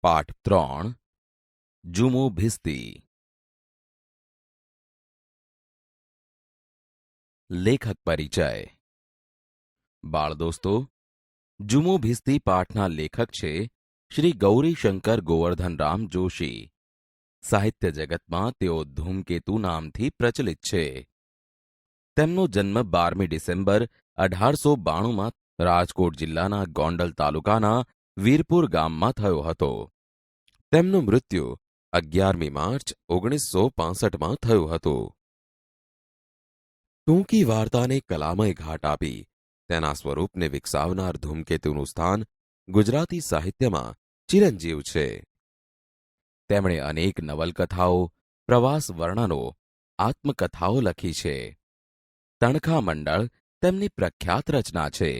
પાઠ 3 જુમો ભિસ્તી. લેખક પરિચય. બાળ દોસ્તો, જુમો ભિસ્તી પાઠના લેખક છે શ્રી ગૌરીશંકર ગોવર્ધનરામ જોશી. સાહિત્ય જગતમાં તેઓ ધૂમકેતુ નામથી પ્રચલિત છે. તેમનો જન્મ 12મી ડિસેમ્બર 1892માં રાજકોટ જિલ્લાના ગોંડલ તાલુકાના વીરપુર ગામમાં થયો હતો. તેમનું મૃત્યુ 11મી માર્ચ 1965માં થયું હતું. ટૂંકી વાર્તાને કલામય ઘાટ આપી તેના સ્વરૂપને વિકસાવનાર ધૂમકેતુનું સ્થાન ગુજરાતી સાહિત્યમાં ચિરંજીવ છે. તેમણે અનેક નવલકથાઓ, પ્રવાસ વર્ણનો, આત્મકથાઓ લખી છે. તણખા મંડળ તેમની પ્રખ્યાત રચના છે.